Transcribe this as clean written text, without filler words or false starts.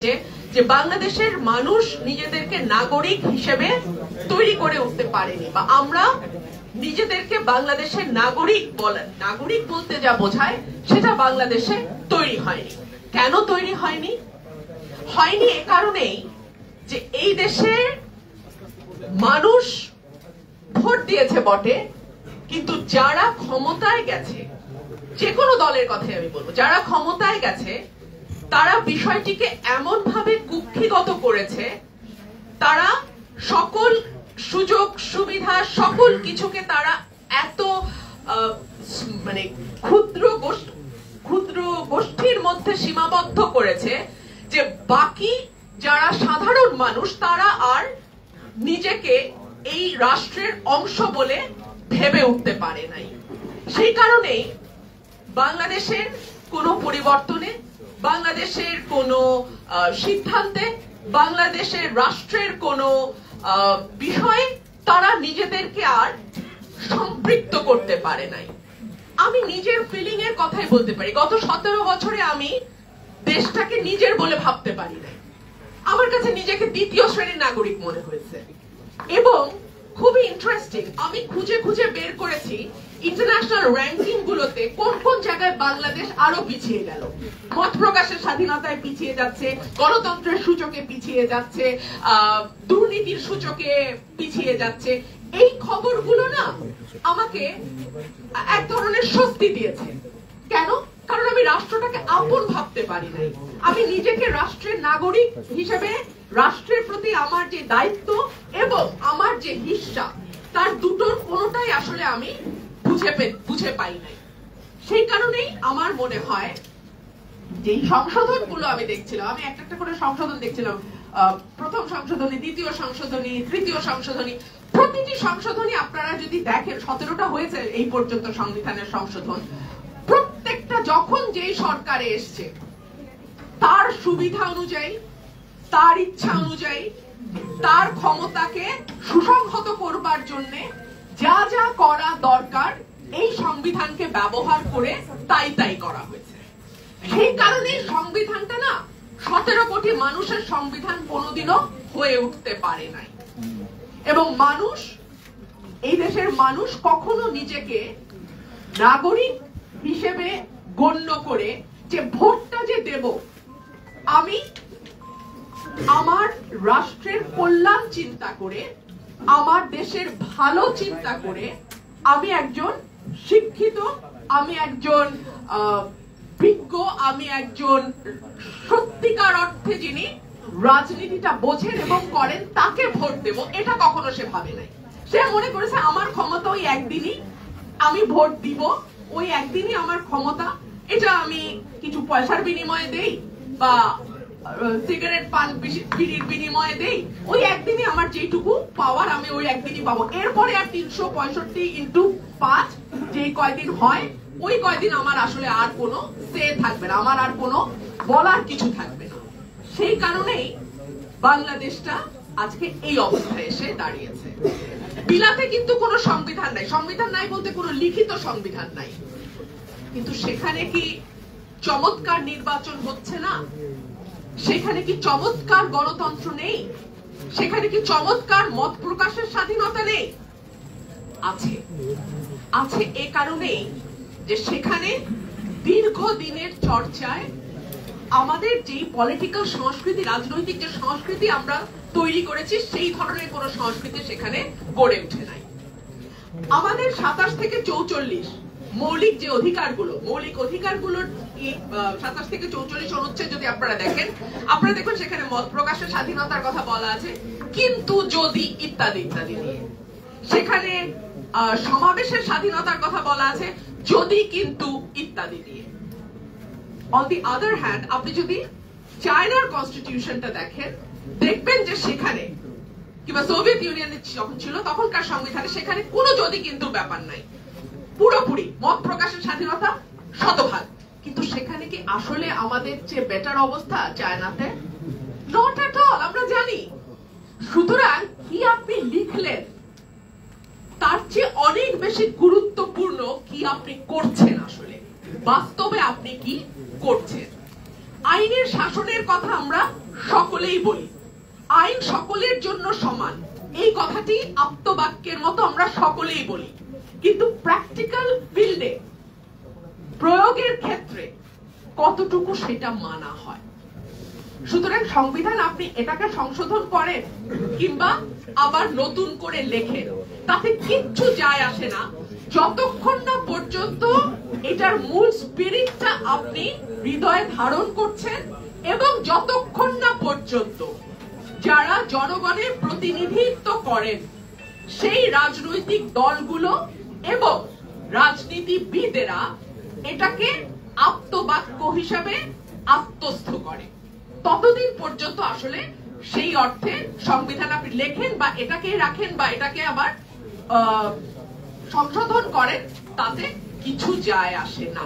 যে বাংলাদেশের মানুষ নিজেদেরকে নাগরিক হিসেবে তৈরি করে উঠতে পারেনি, বা আমরা নিজেদেরকে বাংলাদেশের নাগরিক বলতে যা বোঝায় সেটা বাংলাদেশে তৈরি হয়নি। কেন তৈরি হয়নি? এ কারণেই যে এই দেশের মানুষ ভোট দিয়েছে বটে, কিন্তু যারা ক্ষমতায় গেছে, যে কোনো দলের কথাই আমি বলবো, যারা ক্ষমতায় গেছে তারা বিষয়টিকে এমন ভাবে কুক্ষিগত করেছে, তারা সকল সুযোগ সুবিধা সকল কিছুকে তারা এত মানে ক্ষুদ্র গোষ্ঠীর মধ্যে সীমাবদ্ধ করেছে যে বাকি যারা সাধারণ মানুষ তারা আর নিজেকে এই রাষ্ট্রের অংশ বলে ভেবে উঠতে পারে নাই। সেই কারণেই বাংলাদেশের কোনো পরিবর্তনে, বাংলাদেশের কোনো সিদ্ধান্তে, বাংলাদেশের রাষ্ট্রের কোনো বিষয়ে তারা নিজেদেরকে আর সম্পৃক্ত করতে পারে নাই। আমি নিজের ফিলিং এর কথাই বলতে পারি, গত 17 বছরে আমি দেশটাকে নিজের বলে ভাবতে পারি নাই। আমার কাছে নিজেকে দ্বিতীয় শ্রেণীর নাগরিক মনে হয়েছে। এবং খুবই ইন্টারেস্টিং, আমি খুঁজে খুঁজে বের করেছি ইন্টারন্যাশনাল র্যাঙ্কিং গুলোতে কোন কোন জায়গায় বাংলাদেশ আরো পিছিয়ে গেল। মত প্রকাশের স্বাধীনতায় পিছিয়ে যাচ্ছে, গণতন্ত্রের সূচকে পিছিয়ে যাচ্ছে, দুর্নীতির সূচকে পিছিয়ে যাচ্ছে। এই খবরগুলো না আমাকে এক ধরনের স্বস্তি দিয়েছে। কেন? কারণ আমি রাষ্ট্রটাকে আপন ভাবতে পারি নাই। আমি নিজেকে রাষ্ট্রের নাগরিক হিসেবে রাষ্ট্রের প্রতি আমার যে দায়িত্ব এবং আমার যে হিস্সা, তার দুটোর কোনোটাই আসলে আমি বুঝে পাই নাই। সেই কারণেই আমার মনে হয় যে সংশোধনগুলো আমি দেখছিলাম, আমি একটা একটা করে সংশোধন দেখছিলাম, প্রথম সংশোধনী, দ্বিতীয় সংশোধনী, তৃতীয় সংশোধনী, প্রতিটি সংশোধনী আপনারা যদি দেখেন, 17টা হয়েছে এই পর্যন্ত সংবিধানের সংশোধন, প্রত্যেকটা যখন যেই সরকারে এসছে তার সুবিধা অনুযায়ী, তার ইচ্ছা অনুযায়ী, তার ক্ষমতাকে সুসংহত করবার জন্য যা যা করা দরকার এই সংবিধানকে ব্যবহার করে তাই করা হয়েছে। সেই কারণে সংবিধানটা না 17 কোটি মানুষের সংবিধান কোনোদিনও হয়ে উঠতে পারে নাই। এবং মানুষ, এই দেশের মানুষ কখনো নিজেকে নাগরিক হিসেবে গণ্য করে যে ভোটটা যে দেব, আমি আমার রাষ্ট্রের কল্যাণ চিন্তা করে, আমার দেশের ভালো চিন্তা করে, আমি একজন শিক্ষিত, আমি একজন বিজ্ঞ, আমি একজন সত্যিকার অর্থে যিনি রাজনীতিটা বোঝেন এবং করেন তাকে ভোট দেব, এটা কখনো সে ভাবে নাই। সে মনে করেছে আমার ক্ষমতা ওই একদিনই, আমি ভোট দিব ওই একদিনই আমার ক্ষমতা, এটা আমি কিছু পয়সার বিনিময়ে দেই বা সিগারেট পান বিড়ির বিনিময়ে দেই, ওই একদিনই আমার যেটুকু পাওয়ার আমি ওই একদিনই পাবো। এরপরে আর 365 যে কয়দিন হয় ওই কয়দিন আমার আসলে আর কোনো সে থাকবে না, আমার আর কোনো বলার কিছু থাকবে না। সেই কারণেই বাংলাদেশটা আজকে এই অবস্থায় এসে দাঁড়িয়েছে। বিলাতে কিন্তু কোনো সংবিধান নাই, সংবিধান নাই বলতে কোনো লিখিত সংবিধান নাই, কিন্তু সেখানে কি চমৎকার নির্বাচন হচ্ছে না? সেখানে কি চমৎকার গণতন্ত্র নেই? সেখানে কি চমৎকার মত প্রকাশের স্বাধীনতা নেই? আছে এ কারণেই যে সেখানে দীর্ঘদিনের চর্চায় আমাদের যে পলিটিক্যাল সংস্কৃতি, রাজনৈতিক যে সংস্কৃতি আমরা তৈরি করেছি, সেই ধরনের কোন সংস্কৃতি সেখানে গড়ে উঠে নাই। আমাদের 27 থেকে 44 মৌলিক যে অধিকারগুলো, মৌলিক অধিকারগুলোর 27 থেকে 44 অনুচ্ছেদ যদি আপনারা দেখেন, আপনারা দেখুন সেখানে মত প্রকাশের স্বাধীনতার কথা বলা আছে, কিন্তু যদি ইত্যাদি ইত্যাদি নিয়ে। সেখানে সমাবেশের স্বাধীনতার কথা বলা আছে, যদি কিন্তু ইত্যাদি দিয়ে। অন দি আদার হ্যান্ড, আপনি যদি চায়নার কনস্টিটিউশনটা দেখেন, দেখবেন যে সেখানে, কিংবা সোভিয়েত ইউনিয়নের যখন ছিল তখনকার সংবিধানে, সেখানে কোনো যদি কিন্তু ব্যাপার নাই, পুরোপুরি মত প্রকাশের স্বাধীনতা শতভাগ। কিন্তু সেখানে কি আসলে আমাদের চেয়ে বেটার অবস্থা চায়নাতে? নট এট অল, আমরা জানি। সুতরাং কি আপনি লিখলেন তার চেয়ে অনেক বেশি গুরুত্বপূর্ণ কি আপনি করছেন, আসলে বাস্তবে আপনি কি করছেন। আইনের শাসনের কথা আমরা সকলেই বলি আইন সকলের জন্য সমান, এই কথাটি আপ্তবাক্যের মতো আমরা সকলেই বলি, কিন্তু প্র্যাকটিক্যাল ফিল্ডে প্রয়োগের ক্ষেত্রে কতটুকু সেটা মানা হয়। সুতরাং সংবিধান আপনি এটাকে সংশোধন করেন কিংবা আবার নতুন করে লেখেন, তাতে কিচ্ছু যায় আসে না যতক্ষণ না পর্যন্ত এটার মূল স্পিরিটটা আপনি হৃদয়ে ধারণ করছেন এবং যতক্ষণ না পর্যন্ত যারা জনগণের প্রতিনিধিত্ব করেন সেই রাজনৈতিক দলগুলো এবং রাজনীতিবিদেরা এটাকে আপ্তবাক্য হিসাবে আত্মস্থ করে, ততদিন পর্যন্ত আসলে সেই অর্থে সংবিধান আপনি লেখেন বা এটাকে রাখেন বা এটাকে আবার সংশোধন করেন, তাতে কিছু যায় আসে না।